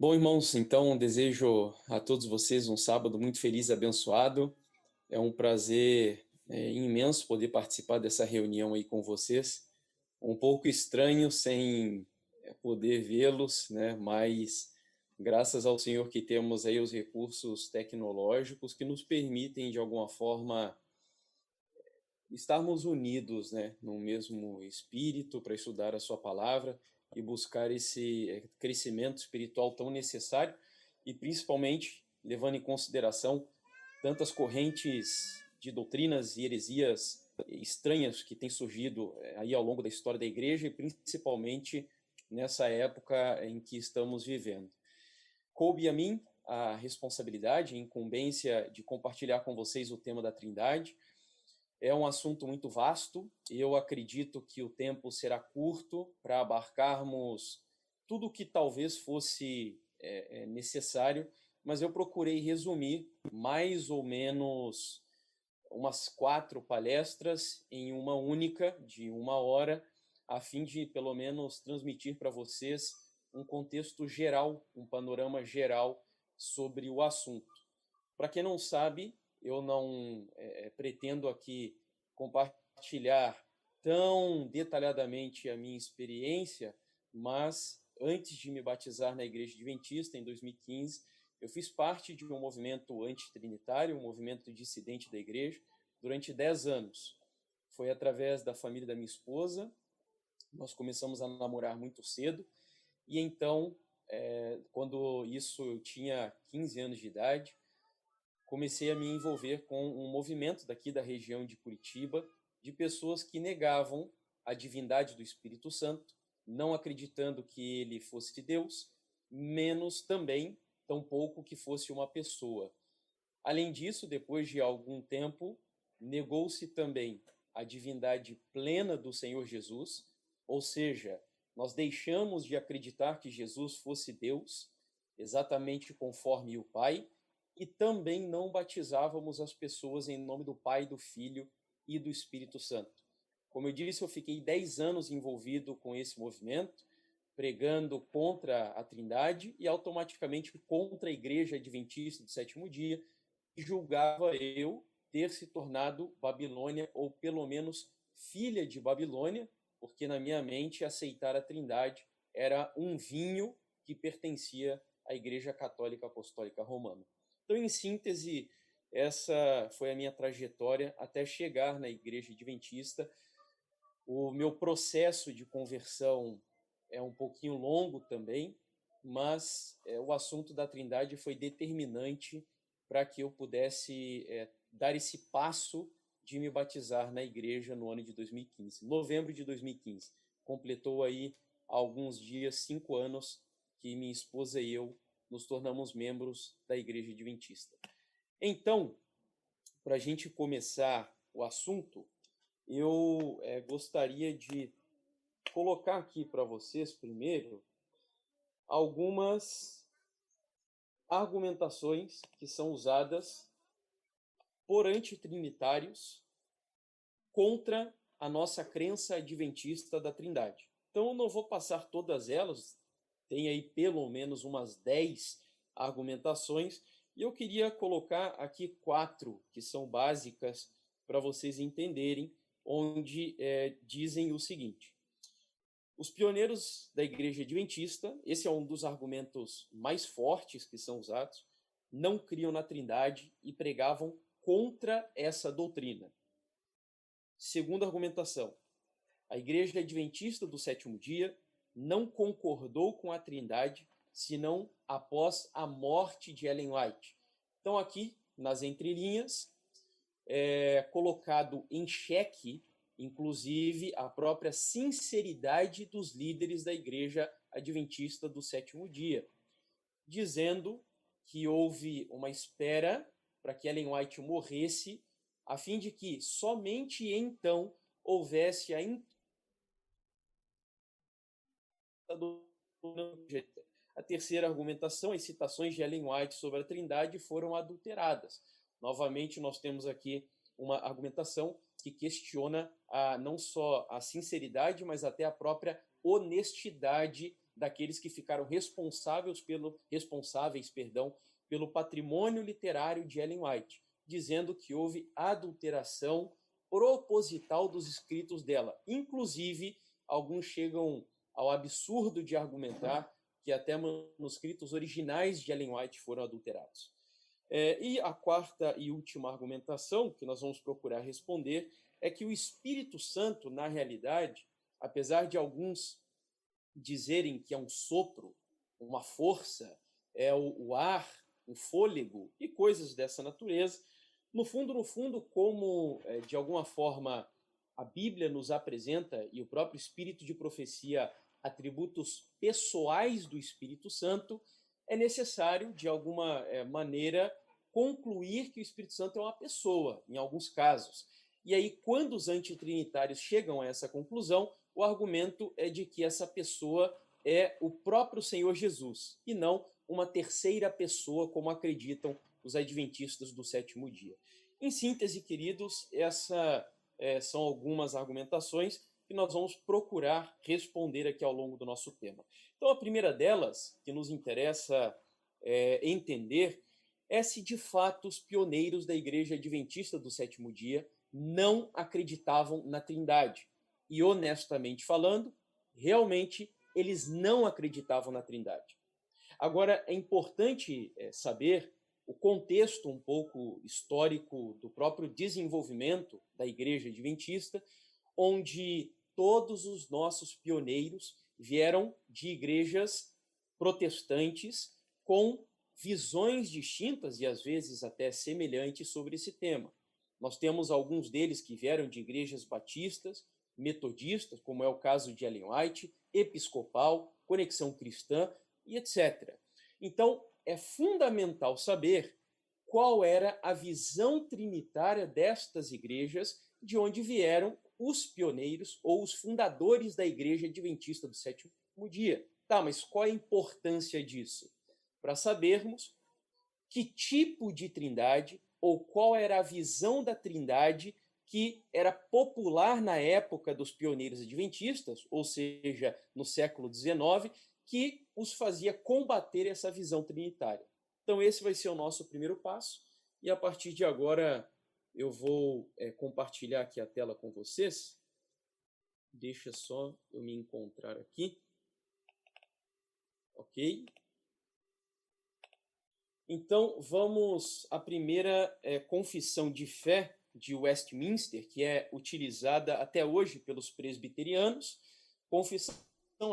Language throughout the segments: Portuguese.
Bom, irmãos, então desejo a todos vocês um sábado muito feliz e abençoado. É um prazer imenso poder participar dessa reunião aí com vocês. Um pouco estranho sem poder vê-los, né? Mas graças ao Senhor que temos aí os recursos tecnológicos que nos permitem, de alguma forma, estarmos unidos, né, no mesmo espírito para estudar a sua palavra e buscar esse crescimento espiritual tão necessário e principalmente levando em consideração tantas correntes de doutrinas e heresias estranhas que têm surgido aí ao longo da história da igreja e principalmente nessa época em que estamos vivendo. Coube a mim a responsabilidade, a incumbência de compartilhar com vocês o tema da Trindade. É um assunto muito vasto e eu acredito que o tempo será curto para abarcarmos tudo o que talvez fosse necessário, mas eu procurei resumir mais ou menos umas 4 palestras em uma única, de 1 hora, a fim de pelo menos transmitir para vocês um contexto geral, um panorama geral sobre o assunto. Para quem não sabe, eu não pretendo aqui compartilhar tão detalhadamente a minha experiência, mas antes de me batizar na Igreja Adventista, em 2015, eu fiz parte de um movimento antitrinitário, um movimento dissidente da Igreja, durante 10 anos. Foi através da família da minha esposa, nós começamos a namorar muito cedo, e então, quando isso eu tinha 15 anos de idade, comecei a me envolver com um movimento daqui da região de Curitiba, de pessoas que negavam a divindade do Espírito Santo, não acreditando que ele fosse Deus, menos também, tampouco que fosse uma pessoa. Além disso, depois de algum tempo, negou-se também a divindade plena do Senhor Jesus, ou seja, nós deixamos de acreditar que Jesus fosse Deus, exatamente conforme o Pai, e também não batizávamos as pessoas em nome do Pai, do Filho e do Espírito Santo. Como eu disse, eu fiquei 10 anos envolvido com esse movimento, pregando contra a Trindade e automaticamente contra a Igreja Adventista do Sétimo Dia, e julgava eu ter se tornado Babilônia, ou pelo menos filha de Babilônia, porque na minha mente aceitar a Trindade era um vinho que pertencia à Igreja Católica Apostólica Romana. Então, em síntese, essa foi a minha trajetória até chegar na Igreja Adventista. O meu processo de conversão é um pouquinho longo também, mas o assunto da Trindade foi determinante para que eu pudesse dar esse passo de me batizar na igreja no ano de 2015. Novembro de 2015. Completou aí há alguns dias 5 anos que minha esposa e eu nos tornamos membros da Igreja Adventista. Então, para a gente começar o assunto, eu gostaria de colocar aqui para vocês, primeiro, algumas argumentações que são usadas por antitrinitários contra a nossa crença adventista da Trindade. Então, eu não vou passar todas elas, tem aí pelo menos umas 10 argumentações, e eu queria colocar aqui 4 que são básicas para vocês entenderem, onde dizem o seguinte: os pioneiros da Igreja Adventista, esse é um dos argumentos mais fortes que são usados, não criam na Trindade e pregavam contra essa doutrina. Segunda argumentação: a Igreja Adventista do Sétimo Dia não concordou com a Trindade, senão após a morte de Ellen White. Então, aqui, nas entrelinhas, é colocado em xeque, inclusive, a própria sinceridade dos líderes da Igreja Adventista do Sétimo Dia, dizendo que houve uma espera para que Ellen White morresse, a fim de que somente então houvesse a terceira argumentação: as citações de Ellen White sobre a Trindade foram adulteradas. Novamente, nós temos aqui uma argumentação que questiona não só a sinceridade, mas até a própria honestidade daqueles que ficaram responsáveis pelo patrimônio literário de Ellen White, dizendo que houve adulteração proposital dos escritos dela. Inclusive, alguns chegam ao absurdo de argumentar que até manuscritos originais de Ellen White foram adulterados. E a quarta e última argumentação que nós vamos procurar responder é que o Espírito Santo, na realidade, apesar de alguns dizerem que é um sopro, uma força, é o ar, o fôlego e coisas dessa natureza, no fundo, como de alguma forma a Bíblia nos apresenta e o próprio Espírito de profecia atributos pessoais do Espírito Santo, é necessário, de alguma maneira, concluir que o Espírito Santo é uma pessoa, em alguns casos. E aí, quando os antitrinitários chegam a essa conclusão, o argumento é de que essa pessoa é o próprio Senhor Jesus, e não uma terceira pessoa, como acreditam os adventistas do sétimo dia. Em síntese, queridos, essas são algumas argumentações que nós vamos procurar responder aqui ao longo do nosso tema. Então, a primeira delas, que nos interessa entender, é se de fato os pioneiros da Igreja Adventista do sétimo dia não acreditavam na Trindade. E, honestamente falando, realmente eles não acreditavam na Trindade. Agora, é importante saber o contexto um pouco histórico do próprio desenvolvimento da Igreja Adventista, onde todos os nossos pioneiros vieram de igrejas protestantes com visões distintas e às vezes até semelhantes sobre esse tema. Nós temos alguns deles que vieram de igrejas batistas, metodistas, como é o caso de Ellen White, episcopal, Conexão Cristã e etc. Então, é fundamental saber qual era a visão trinitária destas igrejas, de onde vieram os pioneiros ou os fundadores da Igreja Adventista do sétimo dia. Tá, mas qual a importância disso? Para sabermos que tipo de trindade ou qual era a visão da trindade que era popular na época dos pioneiros adventistas, ou seja, no século XIX, que os fazia combater essa visão trinitária. Então, esse vai ser o nosso primeiro passo, e a partir de agora eu vou compartilhar aqui a tela com vocês. Deixa só eu me encontrar aqui. Ok? Então, vamos à primeira confissão de fé de Westminster, que é utilizada até hoje pelos presbiterianos, confissão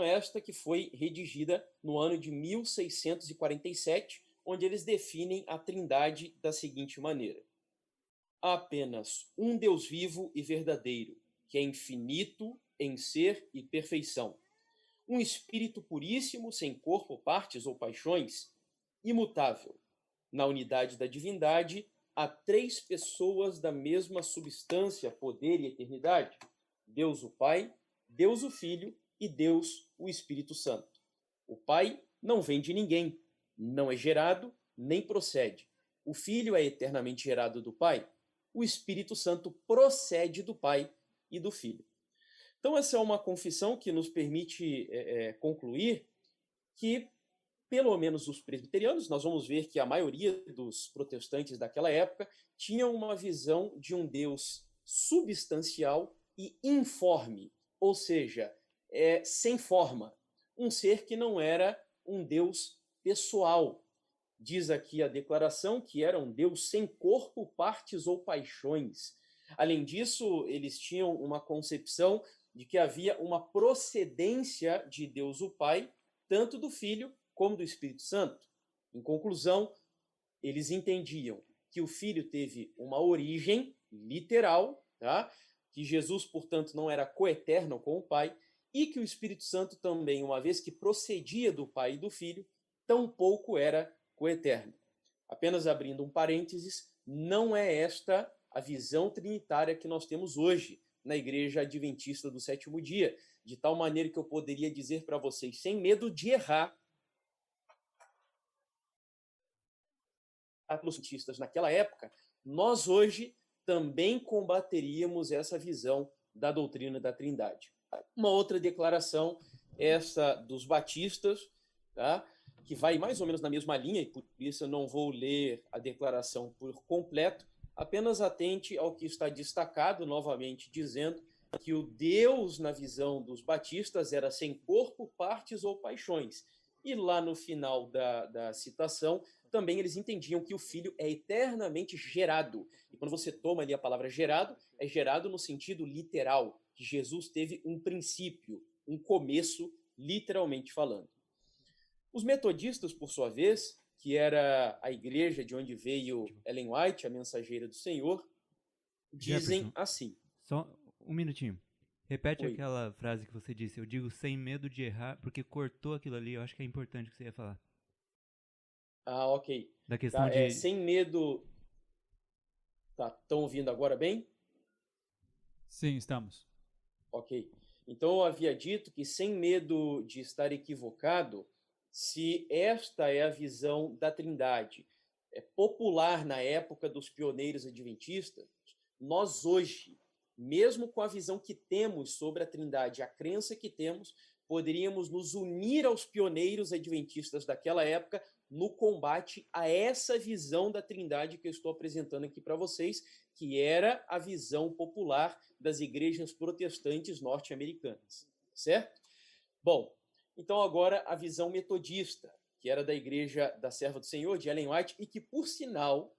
esta que foi redigida no ano de 1647, onde eles definem a Trindade da seguinte maneira: há apenas um Deus vivo e verdadeiro, que é infinito em ser e perfeição, um Espírito puríssimo, sem corpo, partes ou paixões, imutável. Na unidade da divindade, há três pessoas da mesma substância, poder e eternidade: Deus o Pai, Deus o Filho e Deus o Espírito Santo. O Pai não vem de ninguém, não é gerado, nem procede. O Filho é eternamente gerado do Pai. O Espírito Santo procede do Pai e do Filho. Então, essa é uma confissão que nos permite concluir que, pelo menos os presbiterianos, nós vamos ver que a maioria dos protestantes daquela época tinham uma visão de um Deus substancial e informe, ou seja, sem forma, um ser que não era um Deus pessoal. Diz aqui a declaração que era um Deus sem corpo, partes ou paixões. Além disso, eles tinham uma concepção de que havia uma procedência de Deus o Pai, tanto do Filho como do Espírito Santo. Em conclusão, eles entendiam que o Filho teve uma origem literal, tá? Que Jesus, portanto, não era coeterno com o Pai, e que o Espírito Santo também, uma vez que procedia do Pai e do Filho, tampouco era coeterno. Apenas abrindo um parênteses, não é esta a visão trinitária que nós temos hoje na Igreja Adventista do sétimo dia, de tal maneira que eu poderia dizer para vocês, sem medo de errar, os cientistas naquela época, nós hoje também combateríamos essa visão da doutrina da Trindade. Uma outra declaração essa dos batistas, tá? Que vai mais ou menos na mesma linha, e por isso eu não vou ler a declaração por completo, apenas atente ao que está destacado, novamente dizendo que o Deus, na visão dos batistas, era sem corpo, partes ou paixões. E lá no final da citação, também eles entendiam que o Filho é eternamente gerado. E quando você toma ali a palavra gerado, é gerado no sentido literal, que Jesus teve um princípio, um começo, literalmente falando. Os metodistas, por sua vez, que era a igreja de onde veio Ellen White, a mensageira do Senhor, dizem Jefferson, assim. só um minutinho. Repete Oi. aquela frase que você disse. Eu digo sem medo de errar, porque cortou aquilo ali. Eu acho que é importante o que você ia falar. Ah, ok. Da questão Tá, de. sem medo. Tá, estão ouvindo agora bem? Sim, estamos. Ok. Então eu havia dito que, sem medo de estar equivocado, se esta é a visão da Trindade, é popular na época dos pioneiros adventistas, nós hoje, mesmo com a visão que temos sobre a Trindade, a crença que temos, poderíamos nos unir aos pioneiros adventistas daquela época no combate a essa visão da Trindade que eu estou apresentando aqui para vocês, que era a visão popular das igrejas protestantes norte-americanas, certo? Bom, então agora a visão metodista, que era da Igreja da Serva do Senhor, de Ellen White, e que, por sinal,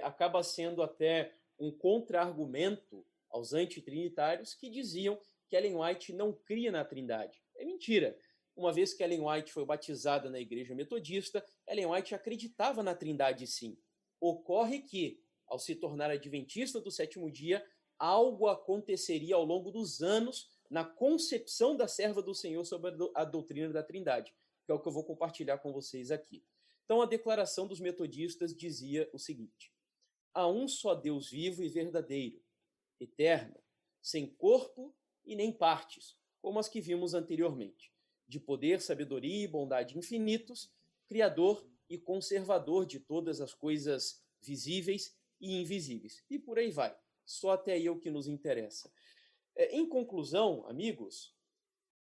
acaba sendo até um contra-argumento aos antitrinitários que diziam que Ellen White não cria na Trindade. É mentira. Uma vez que Ellen White foi batizada na Igreja Metodista, Ellen White acreditava na Trindade, sim. Ocorre que, ao se tornar adventista do sétimo dia, algo aconteceria ao longo dos anos na concepção da serva do Senhor sobre a doutrina da Trindade, que é o que eu vou compartilhar com vocês aqui. Então, a declaração dos metodistas dizia o seguinte: há um só Deus vivo e verdadeiro, eterno, sem corpo e nem partes, como as que vimos anteriormente, de poder, sabedoria e bondade infinitos, criador e conservador de todas as coisas visíveis e invisíveis. E por aí vai. Só até aí é o que nos interessa. Em conclusão, amigos,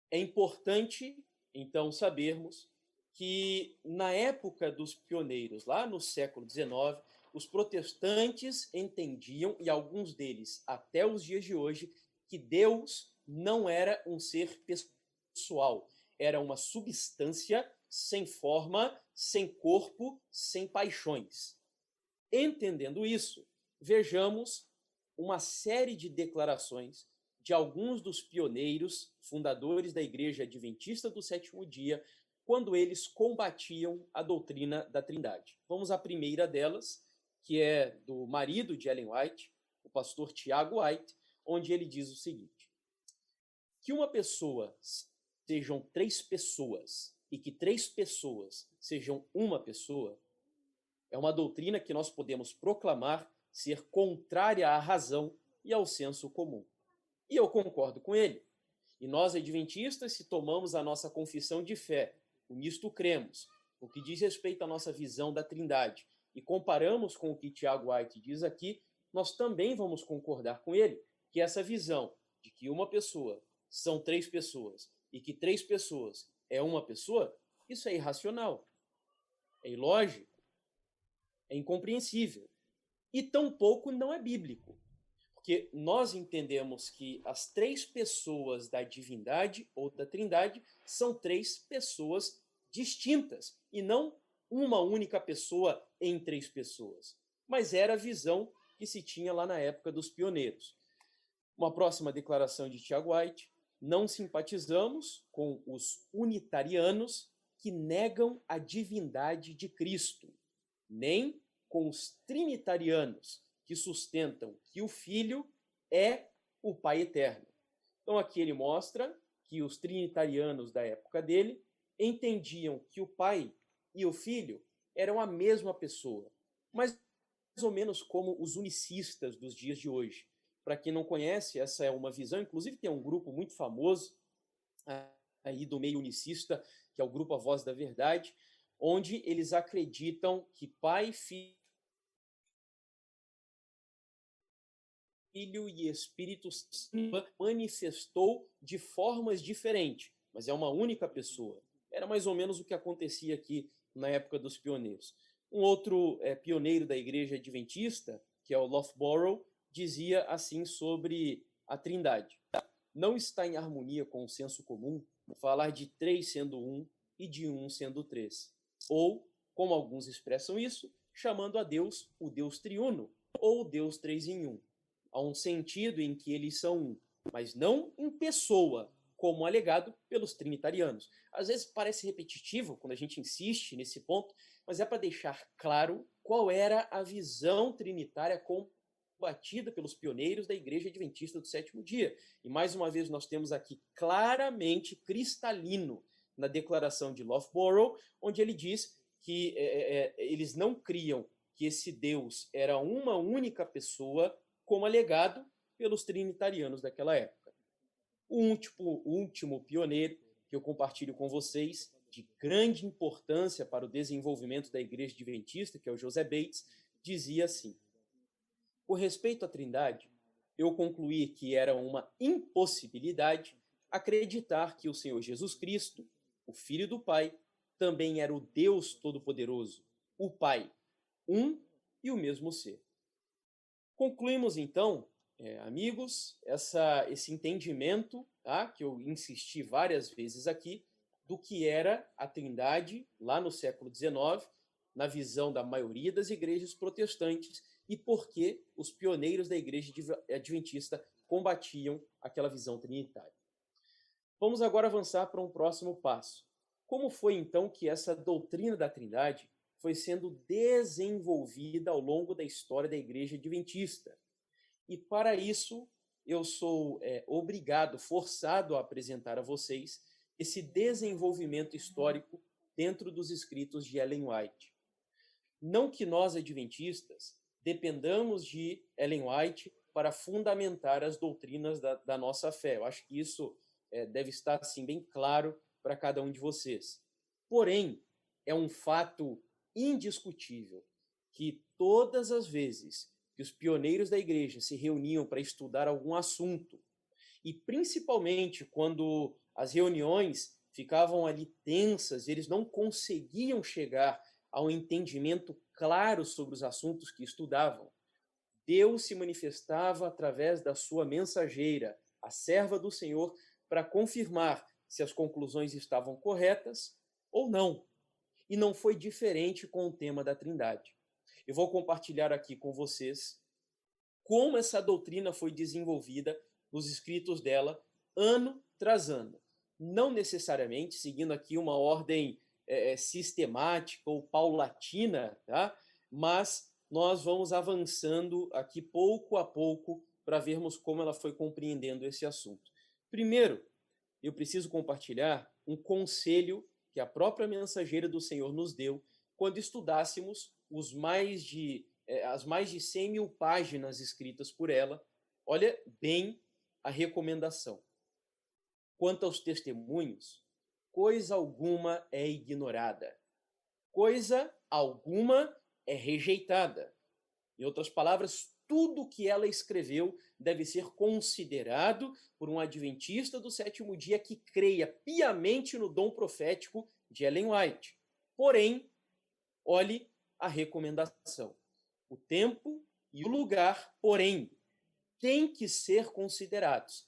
é importante, então, sabermos que, na época dos pioneiros, lá no século XIX, os protestantes entendiam, e alguns deles até os dias de hoje, que Deus não era um ser pessoal, era uma substância sem forma, sem corpo, sem paixões. Entendendo isso, vejamos uma série de declarações de alguns dos pioneiros, fundadores da Igreja Adventista do Sétimo Dia, quando eles combatiam a doutrina da Trindade. Vamos à primeira delas, que é do marido de Ellen White, o pastor Tiago White, onde ele diz o seguinte: que uma pessoa sejam três pessoas e que três pessoas sejam uma pessoa é uma doutrina que nós podemos proclamar ser contrária à razão e ao senso comum. E eu concordo com ele. E nós, adventistas, se tomamos a nossa confissão de fé, o nisto cremos, o que diz respeito à nossa visão da Trindade, e comparamos com o que Tiago White diz aqui, nós também vamos concordar com ele, que essa visão de que uma pessoa são três pessoas e que três pessoas é uma pessoa, isso é irracional, é ilógico, é incompreensível. E tampouco não é bíblico. Porque nós entendemos que as três pessoas da divindade ou da trindade são três pessoas distintas e não uma única pessoa em três pessoas. Mas era a visão que se tinha lá na época dos pioneiros. Uma próxima declaração de Tiago White: não simpatizamos com os unitarianos que negam a divindade de Cristo, nem com os trinitarianos que sustentam que o Filho é o Pai eterno. Então aqui ele mostra que os trinitarianos da época dele entendiam que o Pai e o Filho eram a mesma pessoa, mais ou menos como os unicistas dos dias de hoje. Para quem não conhece, essa é uma visão, inclusive tem um grupo muito famoso aí do meio unicista, que é o grupo A Voz da Verdade, onde eles acreditam que Pai, Filho e Espírito Santo manifestou de formas diferentes, mas é uma única pessoa. Era mais ou menos o que acontecia aqui na época dos pioneiros. Um outro pioneiro da igreja adventista, que é o Loughborough, dizia assim sobre a Trindade: não está em harmonia com o senso comum falar de três sendo um e de um sendo três. Ou, como alguns expressam isso, chamando a Deus o Deus triuno ou o Deus três em um. Há um sentido em que eles são um, mas não em pessoa, como alegado pelos trinitarianos. Às vezes parece repetitivo quando a gente insiste nesse ponto, mas é para deixar claro qual era a visão trinitária combatida pelos pioneiros da Igreja Adventista do Sétimo Dia. E mais uma vez nós temos aqui claramente, cristalino, na declaração de Loughborough, onde ele diz que eles não criam que esse Deus era uma única pessoa, como alegado pelos trinitarianos daquela época. O último pioneiro que eu compartilho com vocês, de grande importância para o desenvolvimento da Igreja Adventista, que é o José Bates, dizia assim: com respeito à Trindade, eu concluí que era uma impossibilidade acreditar que o Senhor Jesus Cristo, o Filho do Pai, também era o Deus Todo-Poderoso, o Pai, um e o mesmo ser. Concluímos, então, amigos, esse entendimento, tá, que eu insisti várias vezes aqui, do que era a Trindade lá no século XIX, na visão da maioria das igrejas protestantes, e por que os pioneiros da Igreja Adventista combatiam aquela visão trinitária. Vamos agora avançar para um próximo passo. Como foi, então, que essa doutrina da Trindade foi sendo desenvolvida ao longo da história da Igreja Adventista? E para isso, eu sou forçado a apresentar a vocês esse desenvolvimento histórico dentro dos escritos de Ellen White. Não que nós, adventistas, dependamos de Ellen White para fundamentar as doutrinas da nossa fé. Eu acho que isso deve estar assim, bem claro para cada um de vocês. Porém, é um fato indiscutível que todas as vezes que os pioneiros da igreja se reuniam para estudar algum assunto, e principalmente quando as reuniões ficavam ali tensas, eles não conseguiam chegar a um entendimento claro sobre os assuntos que estudavam, Deus se manifestava através da sua mensageira, a serva do Senhor, para confirmar se as conclusões estavam corretas ou não. E não foi diferente com o tema da Trindade. Eu vou compartilhar aqui com vocês como essa doutrina foi desenvolvida nos escritos dela, ano tras ano. Não necessariamente seguindo aqui uma ordem sistemática ou paulatina, tá? Mas nós vamos avançando aqui pouco a pouco para vermos como ela foi compreendendo esse assunto. Primeiro, eu preciso compartilhar um conselho que a própria mensageira do Senhor nos deu quando estudássemos as mais de 100 mil páginas escritas por ela. Olha bem a recomendação. Quanto aos testemunhos, coisa alguma é ignorada, coisa alguma é rejeitada. Em outras palavras, tudo que ela escreveu deve ser considerado por um adventista do sétimo dia que creia piamente no dom profético de Ellen White. Porém, olhe a recomendação. O tempo e o lugar, porém, têm que ser considerados.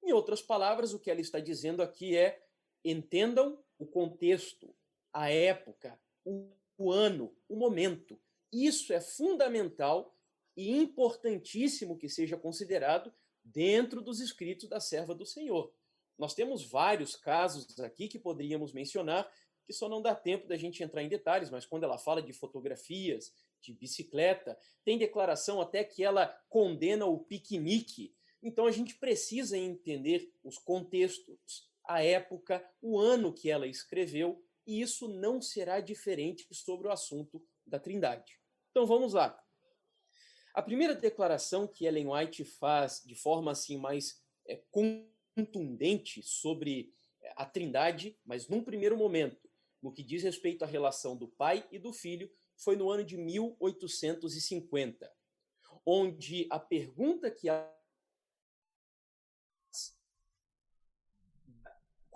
Em outras palavras, o que ela está dizendo aqui é: entendam o contexto, a época, o ano, o momento. Isso é fundamental e importantíssimo que seja considerado dentro dos escritos da serva do Senhor. Nós temos vários casos aqui que poderíamos mencionar, que só não dá tempo da gente entrar em detalhes, mas quando ela fala de fotografias, de bicicleta, tem declaração até que ela condena o piquenique. Então a gente precisa entender os contextos, a época, o ano que ela escreveu, e isso não será diferente sobre o assunto da Trindade. Então vamos lá. A primeira declaração que Ellen White faz de forma assim mais contundente sobre a Trindade, mas num primeiro momento, no que diz respeito à relação do Pai e do Filho, foi no ano de 1850, onde a pergunta que ela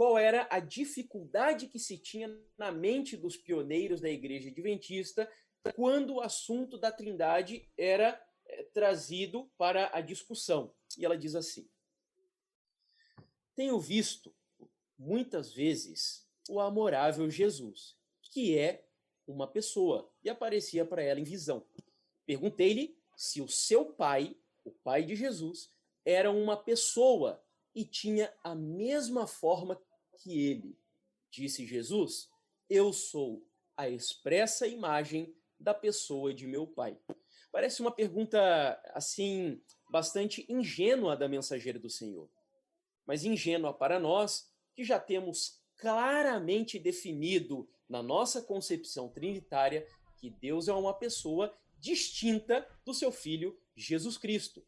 qual era a dificuldade que se tinha na mente dos pioneiros da Igreja Adventista quando o assunto da Trindade era trazido para a discussão. E ela diz assim: tenho visto muitas vezes o amorável Jesus, que é uma pessoa, e aparecia para ela em visão. Perguntei-lhe se o seu pai, o pai de Jesus, era uma pessoa e tinha a mesma forma que ele. Disse Jesus: eu sou a expressa imagem da pessoa de meu pai. Parece uma pergunta, assim, bastante ingênua da mensageira do Senhor, mas ingênua para nós que já temos claramente definido na nossa concepção trinitária que Deus é uma pessoa distinta do seu Filho Jesus Cristo,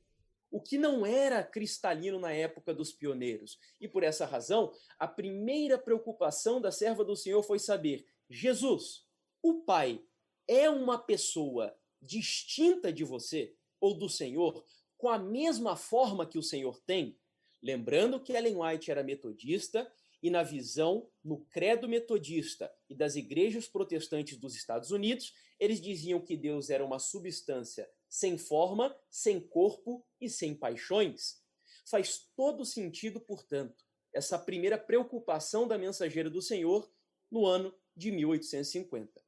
o que não era cristalino na época dos pioneiros. E por essa razão, a primeira preocupação da serva do Senhor foi saber: Jesus, o Pai, é uma pessoa distinta de você ou do Senhor, com a mesma forma que o Senhor tem? Lembrando que Ellen White era metodista e, na visão, no credo metodista e das igrejas protestantes dos Estados Unidos, eles diziam que Deus era uma substância sem forma, sem corpo e sem paixões. Faz todo sentido, portanto, essa primeira preocupação da mensageira do Senhor no ano de 1850.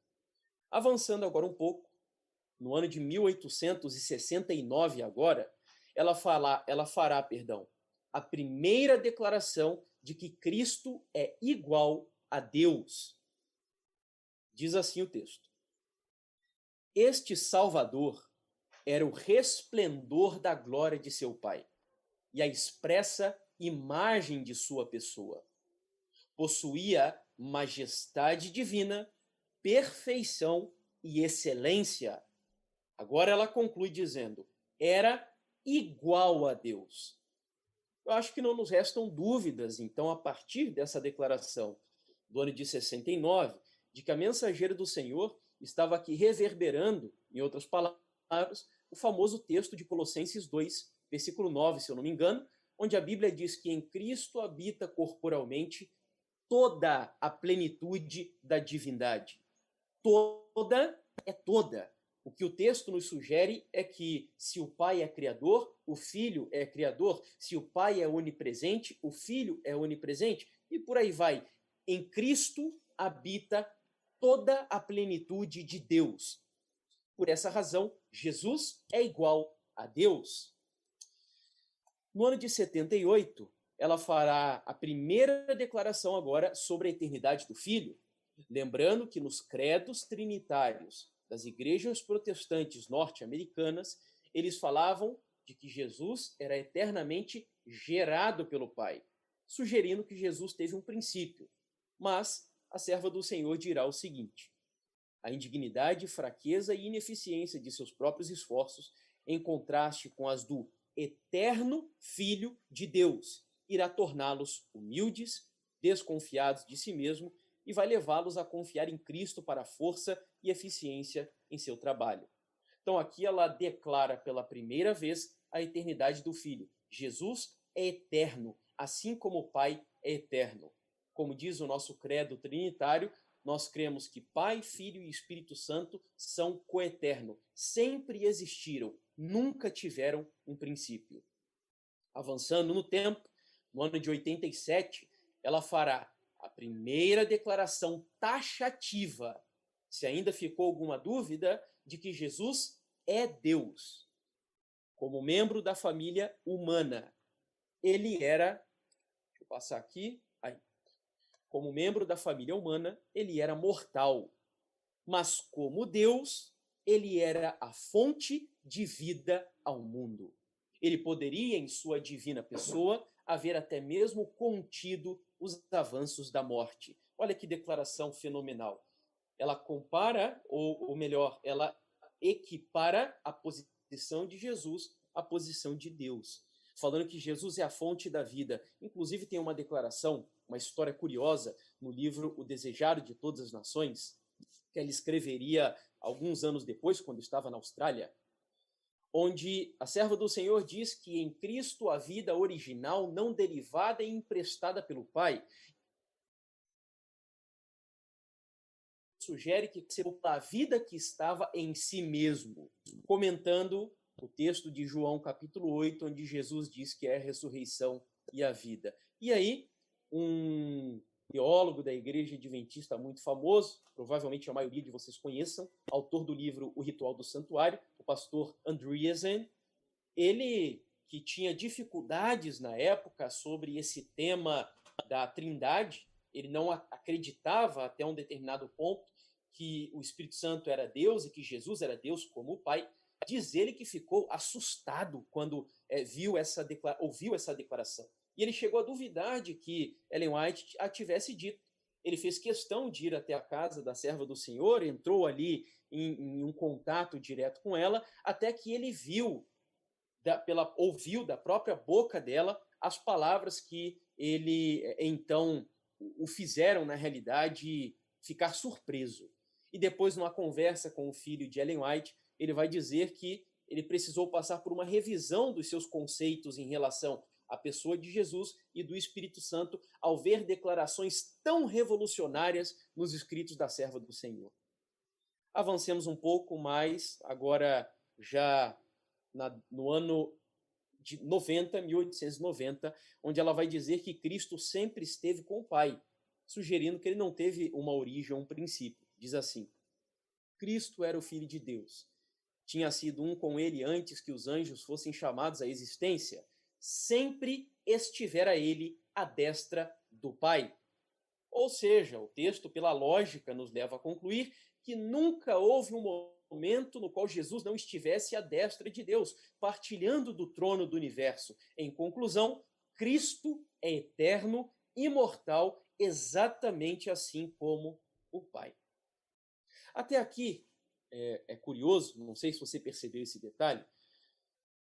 Avançando agora um pouco, no ano de 1869 agora, ela fará a primeira declaração de que Cristo é igual a Deus. Diz assim o texto: este Salvador era o resplendor da glória de seu Pai e a expressa imagem de sua pessoa. Possuía majestade divina, perfeição e excelência. Agora ela conclui dizendo: era igual a Deus. Eu acho que não nos restam dúvidas, então, a partir dessa declaração do ano de 69, de que a mensageira do Senhor estava aqui reverberando, em outras palavras, o famoso texto de Colossenses 2, versículo 9, se eu não me engano, onde a Bíblia diz que em Cristo habita corporalmente toda a plenitude da divindade. Toda é toda. O que o texto nos sugere é que, se o Pai é criador, o Filho é criador. Se o Pai é onipresente, o Filho é onipresente. E por aí vai. Em Cristo habita toda a plenitude de Deus. Por essa razão, Jesus é igual a Deus. No ano de 78, ela fará a primeira declaração agora sobre a eternidade do Filho, lembrando que nos credos trinitários das igrejas protestantes norte-americanas, eles falavam de que Jesus era eternamente gerado pelo Pai, sugerindo que Jesus teve um princípio. Mas a serva do Senhor dirá o seguinte: a indignidade, fraqueza e ineficiência de seus próprios esforços, em contraste com as do eterno Filho de Deus, irá torná-los humildes, desconfiados de si mesmo, e vai levá-los a confiar em Cristo para a força e eficiência em seu trabalho. Então aqui ela declara pela primeira vez a eternidade do Filho. Jesus é eterno, assim como o Pai é eterno. Como diz o nosso credo trinitário, nós cremos que Pai, Filho e Espírito Santo são coeternos, sempre existiram, nunca tiveram um princípio. Avançando no tempo, no ano de 87, ela fará a primeira declaração taxativa, se ainda ficou alguma dúvida, de que Jesus é Deus. Como membro da família humana, ele era, deixa eu passar aqui, aí. Como membro da família humana, ele era mortal. Mas como Deus, ele era a fonte de vida ao mundo. Ele poderia, em sua divina pessoa, haver até mesmo contido os avanços da morte. Olha que declaração fenomenal. Ela compara, ou melhor, ela equipara a posição de Jesus à posição de Deus, falando que Jesus é a fonte da vida. Inclusive tem uma declaração, uma história curiosa, no livro O Desejado de Todas as Nações, que ela escreveria alguns anos depois, quando estava na Austrália, onde a serva do Senhor diz que em Cristo a vida original, não derivada e emprestada pelo Pai, sugere que a vida que estava em si mesmo, comentando o texto de João capítulo 8, onde Jesus diz que é a ressurreição e a vida. E aí, um teólogo da Igreja Adventista muito famoso, provavelmente a maioria de vocês conheçam, autor do livro O Ritual do Santuário, o pastor Andreasen, ele que tinha dificuldades na época sobre esse tema da Trindade, ele não acreditava até um determinado ponto que o Espírito Santo era Deus e que Jesus era Deus como o Pai. Diz ele que ficou assustado quando ouviu essa declaração. E ele chegou a duvidar de que Ellen White a tivesse dito. Ele fez questão de ir até a casa da serva do Senhor, entrou ali em um contato direto com ela, até que ele ouviu da própria boca dela as palavras que ele então o fizeram, na realidade, ficar surpreso. E depois, numa conversa com o filho de Ellen White, ele vai dizer que ele precisou passar por uma revisão dos seus conceitos em relação à pessoa de Jesus e do Espírito Santo ao ver declarações tão revolucionárias nos escritos da serva do Senhor. Avancemos um pouco mais, agora já no ano de 1890, onde ela vai dizer que Cristo sempre esteve com o Pai, sugerindo que ele não teve uma origem ou um princípio. Diz assim: Cristo era o Filho de Deus. Tinha sido um com ele antes que os anjos fossem chamados à existência. Sempre estivera ele à destra do Pai. Ou seja, o texto, pela lógica, nos leva a concluir que nunca houve um momento no qual Jesus não estivesse à destra de Deus, partilhando do trono do universo. Em conclusão, Cristo é eterno, imortal, exatamente assim como o Pai. Até aqui, é curioso, não sei se você percebeu esse detalhe,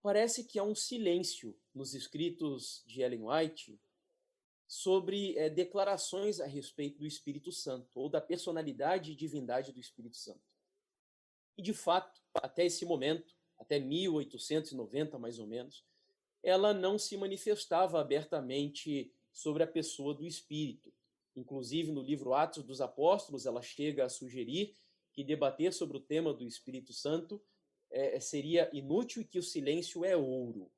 parece que há um silêncio nos escritos de Ellen White sobre declarações a respeito do Espírito Santo, ou da personalidade e divindade do Espírito Santo. E, de fato, até esse momento, até 1890 mais ou menos, ela não se manifestava abertamente sobre a pessoa do Espírito. Inclusive, no livro Atos dos Apóstolos, ela chega a sugerir que debater sobre o tema do Espírito Santo seria inútil e que o silêncio é ouro.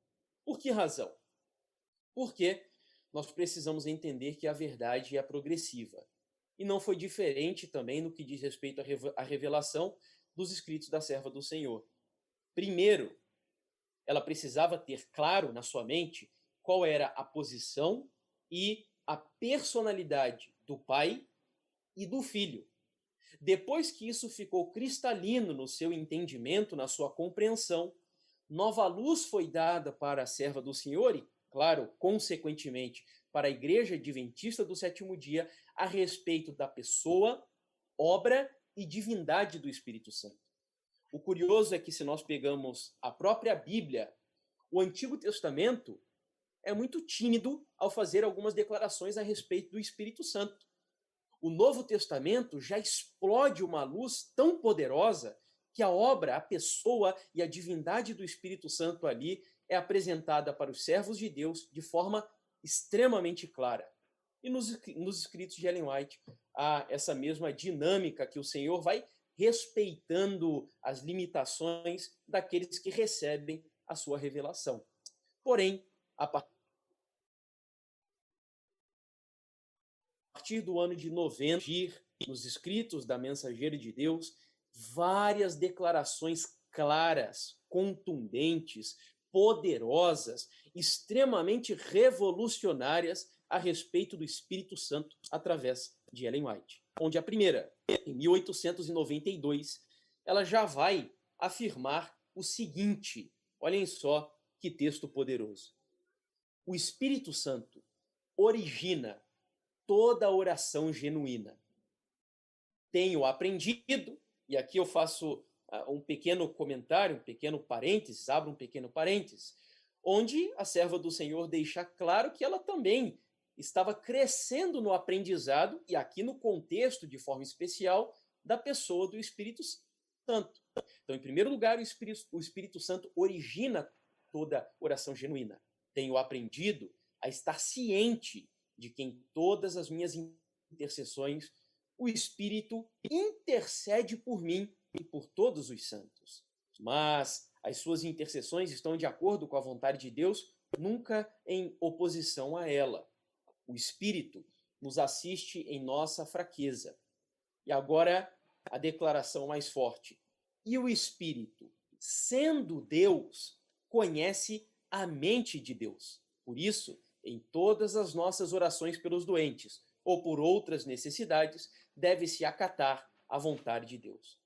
Por que razão? Porque nós precisamos entender que a verdade é progressiva. E não foi diferente também no que diz respeito à revelação dos escritos da serva do Senhor. Primeiro, ela precisava ter claro na sua mente qual era a posição e a personalidade do Pai e do Filho. Depois que isso ficou cristalino no seu entendimento, na sua compreensão, nova luz foi dada para a serva do Senhor e, claro, consequentemente, para a Igreja Adventista do Sétimo Dia a respeito da pessoa, obra e divindade do Espírito Santo. O curioso é que, se nós pegamos a própria Bíblia, o Antigo Testamento é muito tímido ao fazer algumas declarações a respeito do Espírito Santo. O Novo Testamento já explode uma luz tão poderosa que a obra, a pessoa e a divindade do Espírito Santo ali é apresentada para os servos de Deus de forma extremamente clara. E nos escritos de Ellen White há essa mesma dinâmica que o Senhor vai respeitando as limitações daqueles que recebem a sua revelação. Porém, a partir do ano de 90, nos escritos da Mensageira de Deus, várias declarações claras, contundentes, poderosas, extremamente revolucionárias a respeito do Espírito Santo através de Ellen White. Onde a primeira, em 1892, ela já vai afirmar o seguinte, olhem só que texto poderoso. O Espírito Santo origina toda oração genuína. Tenho aprendido, e aqui eu faço um pequeno comentário, um pequeno parênteses, abro um pequeno parênteses, onde a serva do Senhor deixa claro que ela também estava crescendo no aprendizado, e aqui no contexto, de forma especial, da pessoa do Espírito Santo. Então, em primeiro lugar, o Espírito Santo origina toda oração genuína. Tenho aprendido a estar ciente de que em todas as minhas intercessões o Espírito intercede por mim e por todos os santos. Mas as suas intercessões estão de acordo com a vontade de Deus, nunca em oposição a ela. O Espírito nos assiste em nossa fraqueza. E agora a declaração mais forte. E o Espírito, sendo Deus, conhece a mente de Deus. Por isso, em todas as nossas orações pelos doentes ou por outras necessidades, deve-se acatar a vontade de Deus.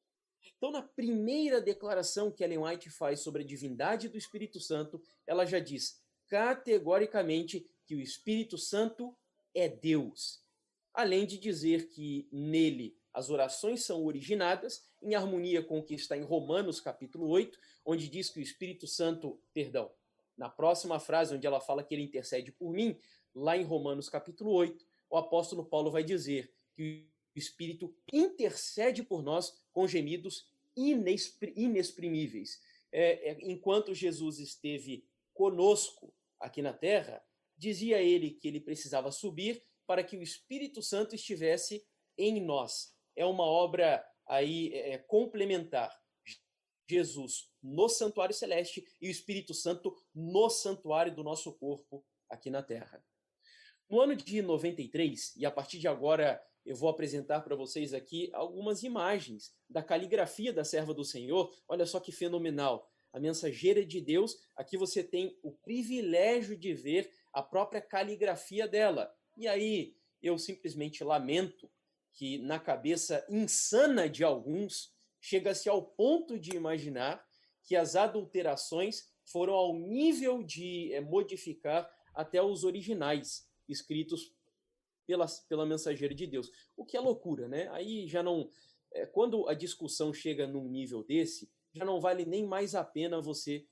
Então, na primeira declaração que Ellen White faz sobre a divindade do Espírito Santo, ela já diz categoricamente que o Espírito Santo é Deus, além de dizer que nele as orações são originadas em harmonia com o que está em Romanos capítulo 8, onde diz que o Espírito Santo, na próxima frase onde ela fala que ele intercede por mim, lá em Romanos capítulo 8, o apóstolo Paulo vai dizer que o Espírito intercede por nós com gemidos inexprimíveis. Enquanto Jesus esteve conosco aqui na terra, dizia ele que ele precisava subir para que o Espírito Santo estivesse em nós. É uma obra aí complementar. Jesus no santuário celeste e o Espírito Santo no santuário do nosso corpo aqui na terra. No ano de 93, e a partir de agora eu vou apresentar para vocês aqui algumas imagens da caligrafia da serva do Senhor. Olha só que fenomenal. A mensageira de Deus, aqui você tem o privilégio de ver a própria caligrafia dela. E aí eu simplesmente lamento que na cabeça insana de alguns chega-se ao ponto de imaginar que as adulterações foram ao nível de modificar até os originais escritos pela mensageira de Deus. O que é loucura, né? Aí já não... quando a discussão chega num nível desse, já não vale nem mais a pena você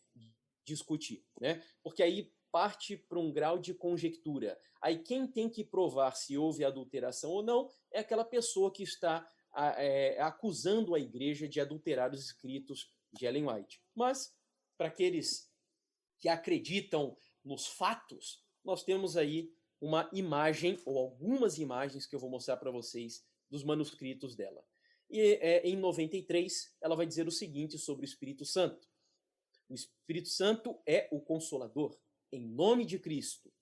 discutir, né? Porque aí parte para um grau de conjectura. Aí quem tem que provar se houve adulteração ou não é aquela pessoa que está acusando a igreja de adulterar os escritos de Ellen White. Mas, para aqueles que acreditam nos fatos, nós temos aí uma imagem, ou algumas imagens que eu vou mostrar para vocês dos manuscritos dela. E em 93, ela vai dizer o seguinte sobre o Espírito Santo. O Espírito Santo é o Consolador, em nome de Cristo.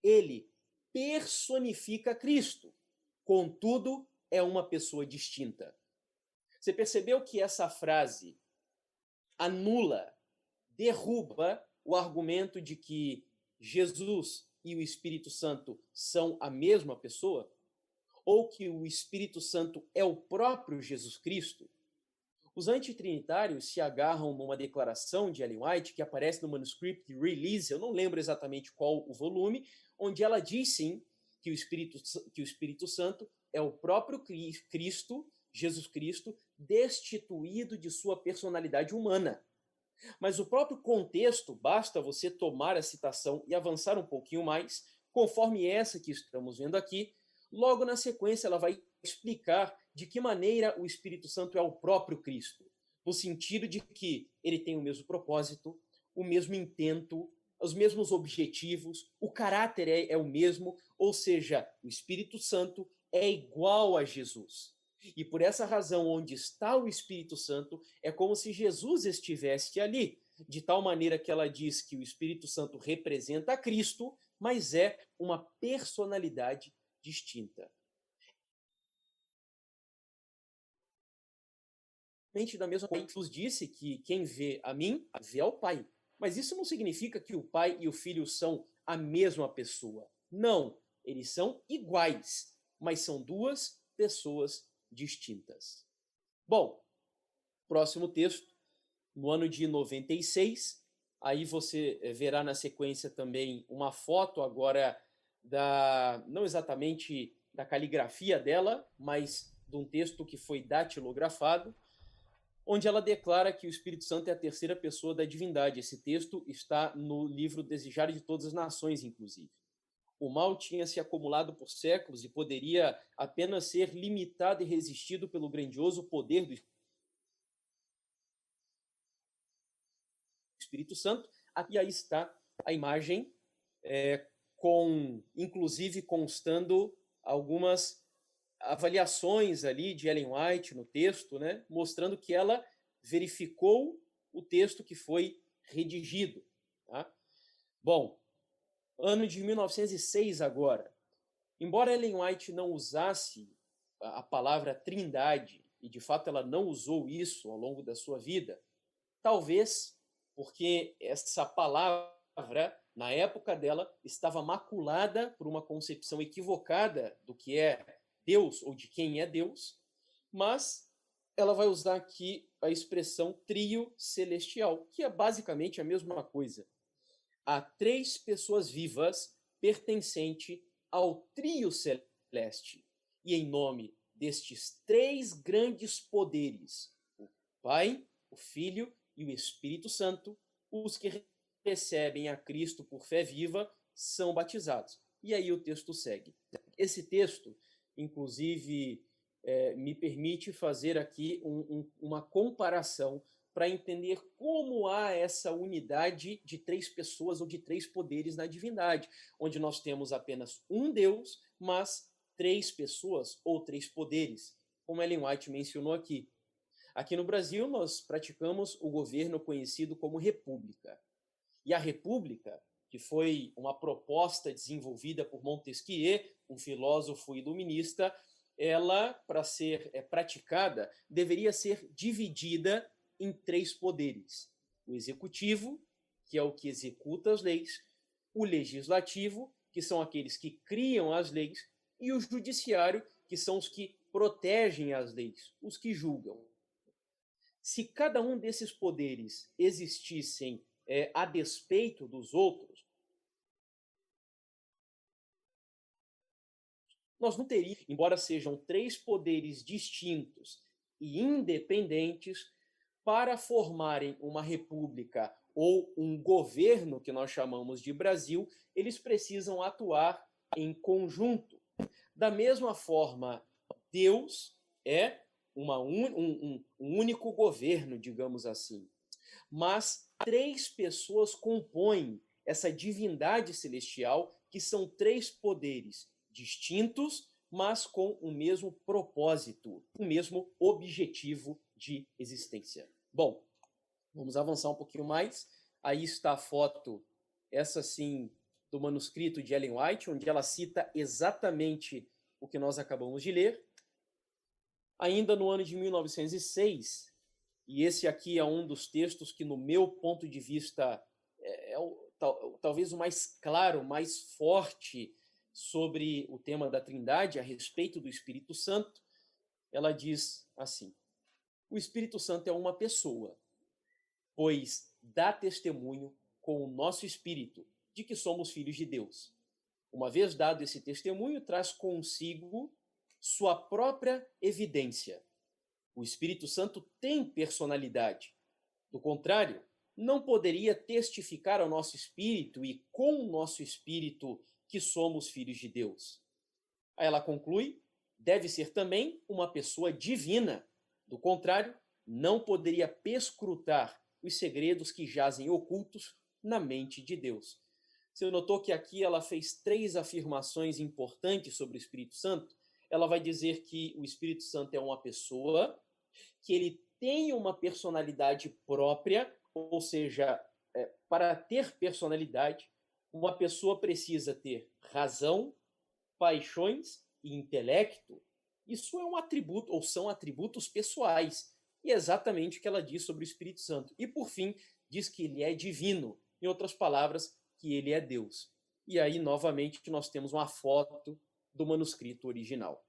Ele personifica Cristo, contudo, é uma pessoa distinta. Você percebeu que essa frase anula, derruba o argumento de que Jesus e o Espírito Santo são a mesma pessoa? Ou que o Espírito Santo é o próprio Jesus Cristo? Os antitrinitários se agarram numa declaração de Ellen White que aparece no manuscript Release, eu não lembro exatamente qual o volume, onde ela diz sim que o Espírito Santo é o próprio Cristo, Jesus Cristo, destituído de sua personalidade humana. Mas o próprio contexto, basta você tomar a citação e avançar um pouquinho mais, conforme essa que estamos vendo aqui, logo na sequência ela vai explicar de que maneira o Espírito Santo é o próprio Cristo, no sentido de que ele tem o mesmo propósito, o mesmo intento, os mesmos objetivos, o caráter é o mesmo, ou seja, o Espírito Santo é igual a Jesus. E por essa razão, onde está o Espírito Santo, é como se Jesus estivesse ali, de tal maneira que ela diz que o Espírito Santo representa a Cristo, mas é uma personalidade distinta. Da mesma forma, Jesus disse que quem vê a mim, vê ao Pai. Mas isso não significa que o Pai e o Filho são a mesma pessoa. Não, eles são iguais, mas são duas pessoas distintas. Bom, próximo texto, no ano de 96, aí você verá na sequência também uma foto agora não exatamente da caligrafia dela, mas de um texto que foi datilografado, onde ela declara que o Espírito Santo é a terceira pessoa da divindade. Esse texto está no livro Desejar de Todas as Nações, inclusive. O mal tinha se acumulado por séculos e poderia apenas ser limitado e resistido pelo grandioso poder do Espírito Santo. Aqui aí está a imagem, inclusive constando algumas avaliações ali de Ellen White no texto, né, mostrando que ela verificou o texto que foi redigido. Tá? Bom, ano de 1906 agora. Embora Ellen White não usasse a palavra trindade, e de fato ela não usou isso ao longo da sua vida, talvez porque essa palavra, na época dela, estava maculada por uma concepção equivocada do que é Deus ou de quem é Deus, mas ela vai usar aqui a expressão trio celestial, que é basicamente a mesma coisa. Há três pessoas vivas pertencentes ao trio celeste. E em nome destes três grandes poderes, o Pai, o Filho e o Espírito Santo, os que recebem a Cristo por fé viva são batizados. E aí o texto segue. Esse texto, inclusive, me permite fazer aqui uma comparação para entender como há essa unidade de três pessoas ou de três poderes na divindade, onde nós temos apenas um Deus, mas três pessoas ou três poderes, como Ellen White mencionou aqui. Aqui no Brasil, nós praticamos o governo conhecido como república. E a república, que foi uma proposta desenvolvida por Montesquieu, um filósofo iluminista, ela, para ser praticada, deveria ser dividida em três poderes. O executivo, que é o que executa as leis, o legislativo, que são aqueles que criam as leis, e o judiciário, que são os que protegem as leis, os que julgam. Se cada um desses poderes existissem a despeito dos outros, nós não teríamos, embora sejam três poderes distintos e independentes, para formarem uma república ou um governo que nós chamamos de Brasil, eles precisam atuar em conjunto. Da mesma forma, Deus é um único governo, digamos assim. Mas três pessoas compõem essa divindade celestial, que são três poderes distintos, mas com o mesmo propósito, o mesmo objetivo de existência. Bom, vamos avançar um pouquinho mais. Aí está a foto, essa sim, do manuscrito de Ellen White, onde ela cita exatamente o que nós acabamos de ler. Ainda no ano de 1906, e esse aqui é um dos textos que, no meu ponto de vista, talvez o mais claro, mais forte sobre o tema da Trindade, a respeito do Espírito Santo, ela diz assim: o Espírito Santo é uma pessoa, pois dá testemunho com o nosso espírito de que somos filhos de Deus. Uma vez dado esse testemunho, traz consigo sua própria evidência. O Espírito Santo tem personalidade. Do contrário, não poderia testificar ao nosso espírito e com o nosso espírito que somos filhos de Deus. Aí ela conclui: deve ser também uma pessoa divina. Do contrário, não poderia perscrutar os segredos que jazem ocultos na mente de Deus. Você notou que aqui ela fez três afirmações importantes sobre o Espírito Santo? Ela vai dizer que o Espírito Santo é uma pessoa, que ele tem uma personalidade própria, ou seja, para ter personalidade, uma pessoa precisa ter razão, paixões e intelecto. Isso é um atributo, ou são atributos pessoais. E é exatamente o que ela diz sobre o Espírito Santo. E, por fim, diz que ele é divino. Em outras palavras, que ele é Deus. E aí, novamente, nós temos uma foto do manuscrito original.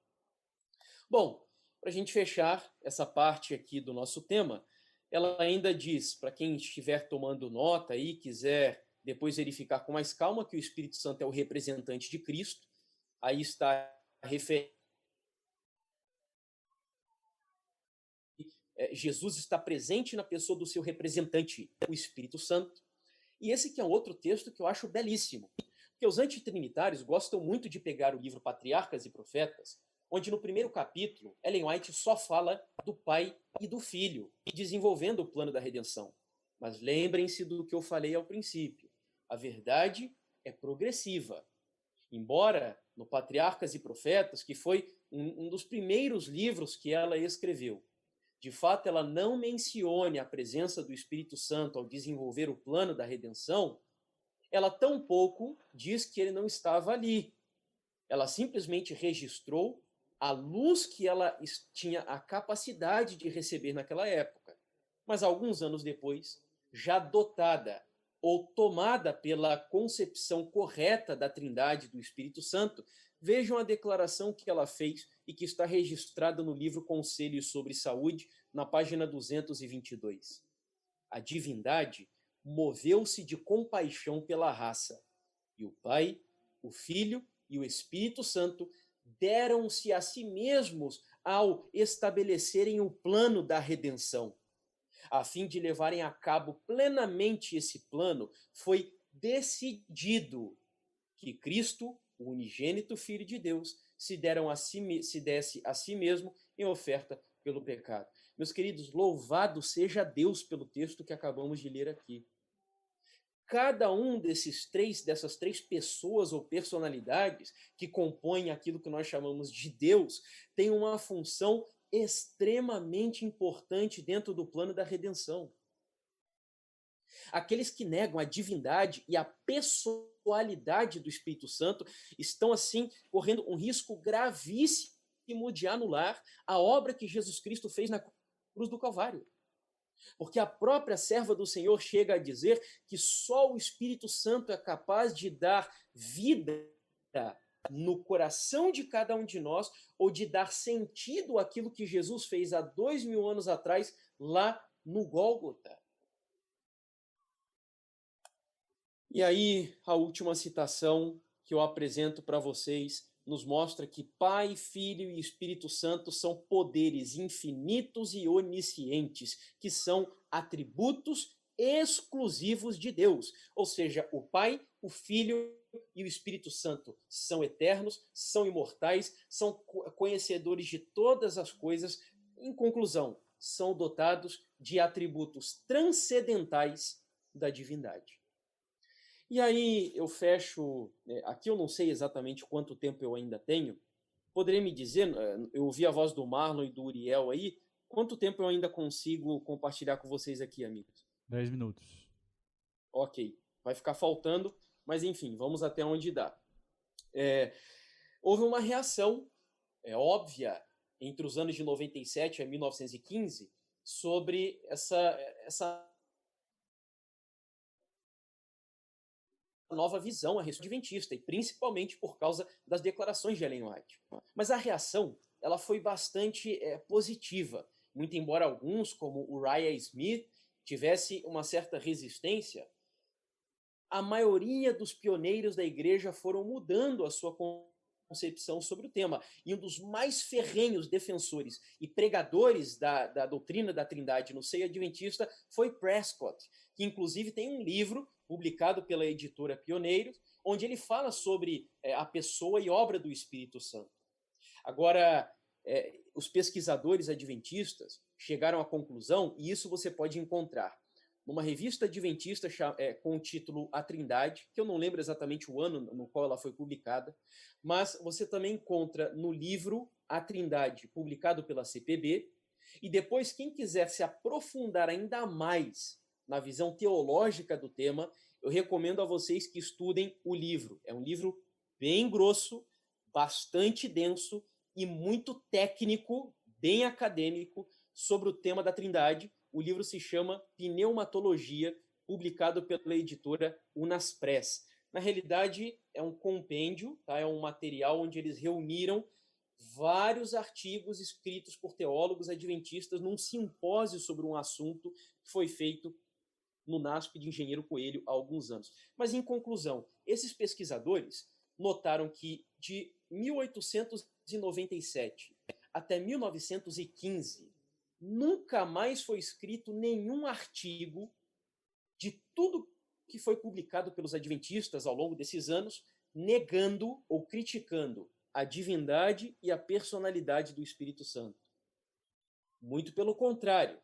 Bom, para a gente fechar essa parte aqui do nosso tema, ela ainda diz, para quem estiver tomando nota e quiser depois verificar com mais calma, que o Espírito Santo é o representante de Cristo. Aí está a referência. Jesus está presente na pessoa do seu representante, o Espírito Santo. E esse que é outro texto que eu acho belíssimo, porque os antitrinitários gostam muito de pegar o livro Patriarcas e Profetas, onde no primeiro capítulo, Ellen White só fala do Pai e do Filho, desenvolvendo o plano da redenção. Mas lembrem-se do que eu falei ao princípio. A verdade é progressiva. Embora no Patriarcas e Profetas, que foi um dos primeiros livros que ela escreveu, de fato ela não mencione a presença do Espírito Santo ao desenvolver o plano da redenção, ela tampouco diz que ele não estava ali. Ela simplesmente registrou a luz que ela tinha a capacidade de receber naquela época. Mas alguns anos depois, já dotada ou tomada pela concepção correta da Trindade do Espírito Santo, vejam a declaração que ela fez e que está registrada no livro Conselhos sobre Saúde, na página 222. A divindade moveu-se de compaixão pela raça, e o Pai, o Filho e o Espírito Santo deram-se a si mesmos ao estabelecerem o plano da redenção. A fim de levarem a cabo plenamente esse plano, foi decidido que Cristo, o unigênito Filho de Deus, se desse a si mesmo em oferta pelo pecado. Meus queridos, louvado seja Deus pelo texto que acabamos de ler aqui. Cada um dessas três pessoas ou personalidades que compõem aquilo que nós chamamos de Deus tem uma função extremamente importante dentro do plano da redenção. Aqueles que negam a divindade e a pessoalidade do Espírito Santo estão, assim, correndo um risco gravíssimo de anular a obra que Jesus Cristo fez na cruz do Calvário. Porque a própria serva do Senhor chega a dizer que só o Espírito Santo é capaz de dar vida no coração de cada um de nós, ou de dar sentido àquilo que Jesus fez há 2000 anos atrás, lá no Gólgota. E aí, a última citação que eu apresento para vocês nos mostra que Pai, Filho e Espírito Santo são poderes infinitos e oniscientes, que são atributos exclusivos de Deus. Ou seja, o Pai, o Filho e o Espírito Santo são eternos, são imortais, são conhecedores de todas as coisas. Em conclusão, são dotados de atributos transcendentais da divindade. E aí eu fecho, aqui eu não sei exatamente quanto tempo eu ainda tenho. Poderia me dizer, eu ouvi a voz do Marlon e do Uriel aí, quanto tempo eu ainda consigo compartilhar com vocês aqui, amigos? 10 minutos. Ok, vai ficar faltando, mas enfim, vamos até onde dá. Houve uma reação óbvia entre os anos de 97 a 1915 sobre essa nova visão a respeito adventista, e principalmente por causa das declarações de Ellen White. Mas a reação ela foi bastante positiva, muito embora alguns, como Uriah Smith, tivesse uma certa resistência. A maioria dos pioneiros da igreja foram mudando a sua concepção sobre o tema, e um dos mais ferrenhos defensores e pregadores da doutrina da Trindade no seio adventista foi Prescott, que inclusive tem um livro publicado pela editora Pioneiros, onde ele fala sobre a pessoa e obra do Espírito Santo. Agora, os pesquisadores adventistas chegaram à conclusão, e isso você pode encontrar numa revista adventista com o título A Trindade, que eu não lembro exatamente o ano no qual ela foi publicada, mas você também encontra no livro A Trindade, publicado pela CPB, e depois, quem quiser se aprofundar ainda mais na visão teológica do tema, eu recomendo a vocês que estudem o livro. É um livro bem grosso, bastante denso e muito técnico, bem acadêmico, sobre o tema da Trindade. O livro se chama Pneumatologia, publicado pela editora Unaspress. Na realidade, é um compêndio, tá? É um material onde eles reuniram vários artigos escritos por teólogos adventistas num simpósio sobre um assunto que foi feito no NASP de Engenheiro Coelho há alguns anos. Mas, em conclusão, esses pesquisadores notaram que de 1897 até 1915, nunca mais foi escrito nenhum artigo de tudo que foi publicado pelos adventistas ao longo desses anos, negando ou criticando a divindade e a personalidade do Espírito Santo. Muito pelo contrário,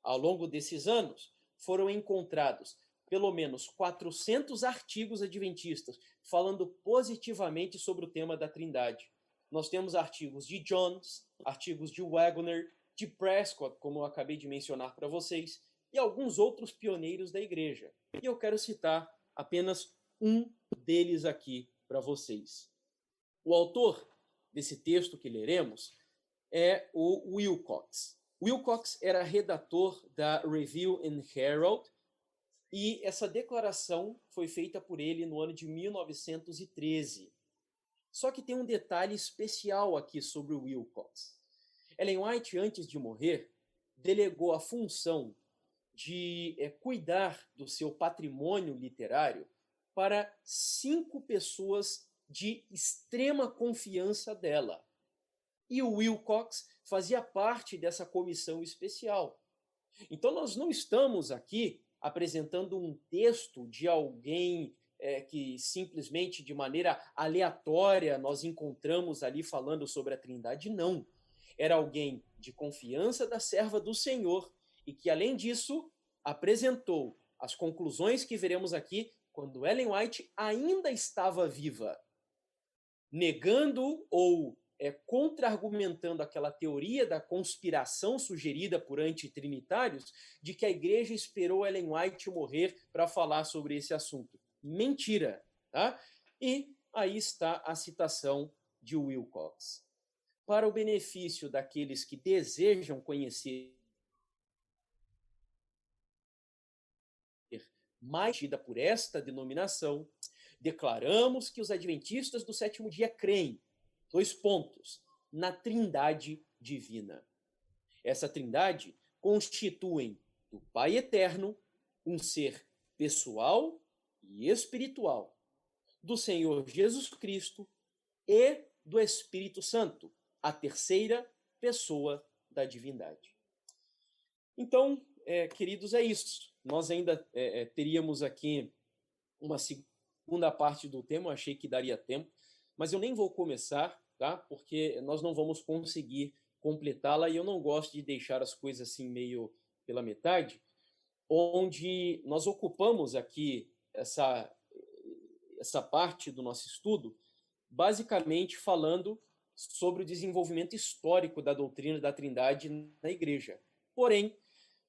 ao longo desses anos, foram encontrados pelo menos 400 artigos adventistas falando positivamente sobre o tema da Trindade. Nós temos artigos de Jones, artigos de Wagner, de Prescott, como eu acabei de mencionar para vocês, e alguns outros pioneiros da igreja. E eu quero citar apenas um deles aqui para vocês. O autor desse texto que leremos é o Wilcox. Wilcox era redator da Review and Herald, e essa declaração foi feita por ele no ano de 1913. Só que tem um detalhe especial aqui sobre o Wilcox. Ellen White, antes de morrer, delegou a função de cuidar do seu patrimônio literário para 5 pessoas de extrema confiança dela. E o Wilcox fazia parte dessa comissão especial. Então nós não estamos aqui apresentando um texto de alguém que simplesmente de maneira aleatória nós encontramos ali falando sobre a Trindade, não. Era alguém de confiança da serva do Senhor e que, além disso, apresentou as conclusões que veremos aqui quando Ellen White ainda estava viva, negando ou contra-argumentando aquela teoria da conspiração sugerida por antitrinitários de que a igreja esperou Ellen White morrer para falar sobre esse assunto. Mentira! Tá? E aí está a citação de Wilcox. Para o benefício daqueles que desejam conhecer mais por esta denominação, declaramos que os adventistas do sétimo dia creem, 2 pontos, na Trindade divina. Essa Trindade constituem do Pai eterno um ser pessoal e espiritual, do Senhor Jesus Cristo e do Espírito Santo, a terceira pessoa da divindade. Então, queridos, é isso. Nós ainda teríamos aqui uma segunda parte do tema, eu achei que daria tempo, mas eu nem vou começar, tá? Porque nós não vamos conseguir completá-la e eu não gosto de deixar as coisas assim meio pela metade, onde nós ocupamos aqui essa parte do nosso estudo, basicamente falando sobre o desenvolvimento histórico da doutrina da Trindade na Igreja. Porém,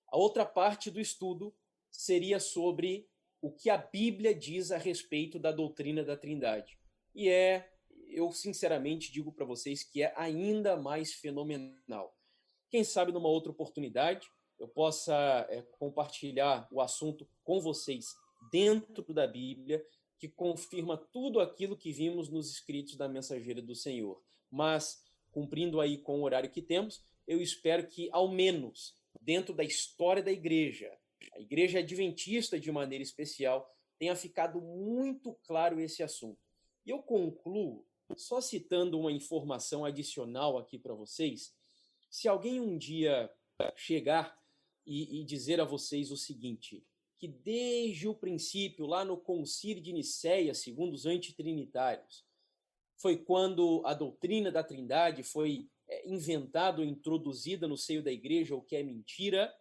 a outra parte do estudo seria sobre o que a Bíblia diz a respeito da doutrina da Trindade. E eu sinceramente digo para vocês que é ainda mais fenomenal. Quem sabe numa outra oportunidade eu possa compartilhar o assunto com vocês dentro da Bíblia, que confirma tudo aquilo que vimos nos escritos da Mensageira do Senhor. Mas, cumprindo aí com o horário que temos, eu espero que, ao menos, dentro da história da igreja, a igreja adventista de maneira especial, tenha ficado muito claro esse assunto. E eu concluo só citando uma informação adicional aqui para vocês. Se alguém um dia chegar e dizer a vocês o seguinte, que desde o princípio, lá no Concílio de Nicéia, segundo os antitrinitários, foi quando a doutrina da Trindade foi inventada ou introduzida no seio da igreja, o que é mentira,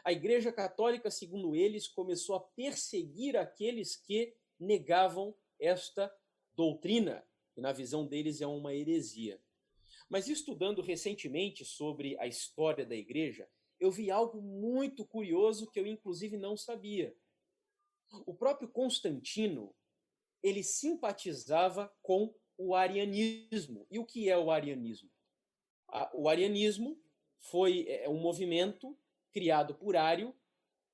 a Igreja Católica, segundo eles, começou a perseguir aqueles que negavam esta doutrina, que na visão deles é uma heresia. Mas estudando recentemente sobre a história da igreja, eu vi algo muito curioso que eu inclusive não sabia. O próprio Constantino, ele simpatizava com o arianismo. E o que é o arianismo? O arianismo foi um movimento criado por Ário,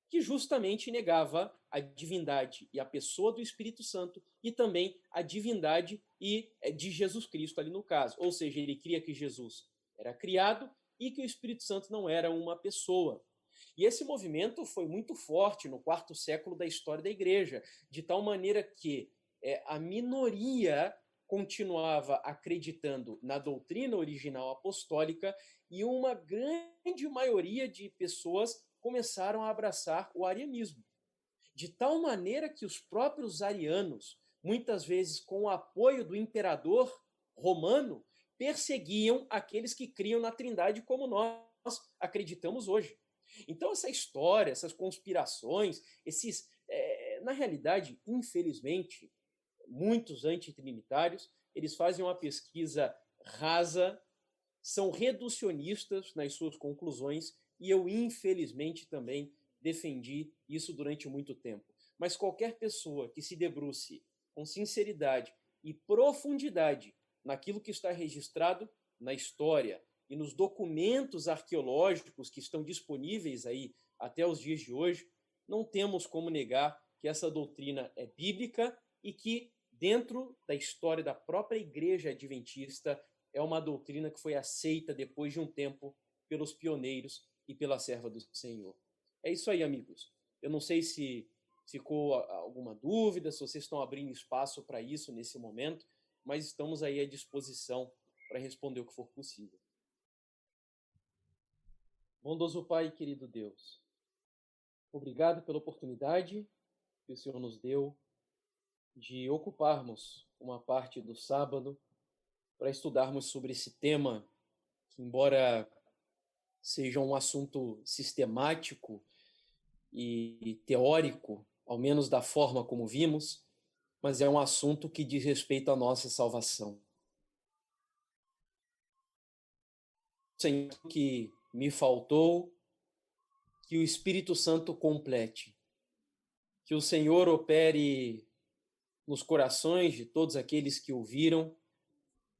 que justamente negava a divindade e a pessoa do Espírito Santo e também a divindade de Jesus Cristo ali no caso. Ou seja, ele cria que Jesus era criado e que o Espírito Santo não era uma pessoa. E esse movimento foi muito forte no 4º século da história da igreja, de tal maneira que a minoria continuava acreditando na doutrina original apostólica e uma grande maioria de pessoas começaram a abraçar o arianismo. De tal maneira que os próprios arianos, muitas vezes com o apoio do imperador romano, perseguiam aqueles que criam na Trindade como nós acreditamos hoje. Então essa história, essas conspirações, Na realidade, infelizmente, muitos antitrinitários, eles fazem uma pesquisa rasa, são reducionistas nas suas conclusões, e eu, infelizmente, também defendi isso durante muito tempo. Mas qualquer pessoa que se debruce com sinceridade e profundidade naquilo que está registrado na história e nos documentos arqueológicos que estão disponíveis aí até os dias de hoje, não temos como negar que essa doutrina é bíblica e que, dentro da história da própria Igreja Adventista, é uma doutrina que foi aceita depois de um tempo pelos pioneiros e pela serva do Senhor. É isso aí, amigos. Eu não sei se ficou alguma dúvida, se vocês estão abrindo espaço para isso nesse momento, mas estamos aí à disposição para responder o que for possível. Bondoso Pai e querido Deus, obrigado pela oportunidade que o Senhor nos deu de ocuparmos uma parte do sábado para estudarmos sobre esse tema que, embora seja um assunto sistemático e teórico, ao menos da forma como vimos, mas é um assunto que diz respeito à nossa salvação. Senhor, que me faltou, que o Espírito Santo complete, que o Senhor opere nos corações de todos aqueles que ouviram.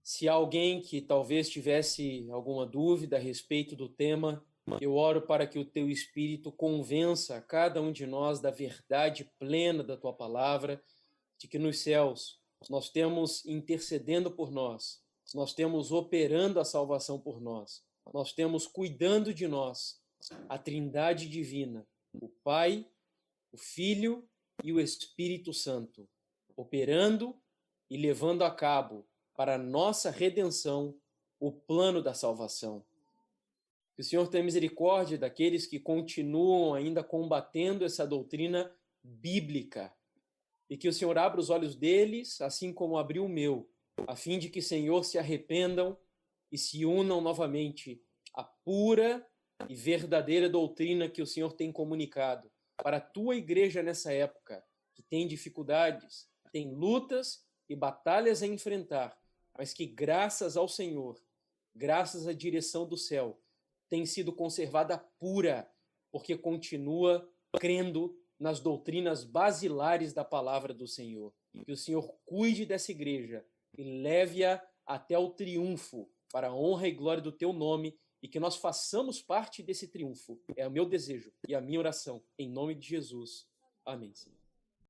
Se há alguém que talvez tivesse alguma dúvida a respeito do tema, eu oro para que o teu Espírito convença a cada um de nós da verdade plena da tua palavra, de que nos céus nós temos intercedendo por nós temos operando a salvação por nós temos cuidando de nós a Trindade divina, o Pai, o Filho e o Espírito Santo, operando e levando a cabo para a nossa redenção o plano da salvação. Que o Senhor tenha misericórdia daqueles que continuam ainda combatendo essa doutrina bíblica e que o Senhor abra os olhos deles, assim como abriu o meu, a fim de que, Senhor, se arrependam e se unam novamente à pura e verdadeira doutrina que o Senhor tem comunicado para a tua igreja nessa época, que tem dificuldades, tem lutas e batalhas a enfrentar, mas que, graças ao Senhor, graças à direção do céu, tem sido conservada pura, porque continua crendo nas doutrinas basilares da palavra do Senhor. Que o Senhor cuide dessa igreja e leve-a até o triunfo, para a honra e glória do teu nome, e que nós façamos parte desse triunfo. É o meu desejo e a minha oração, em nome de Jesus. Amém, Senhor.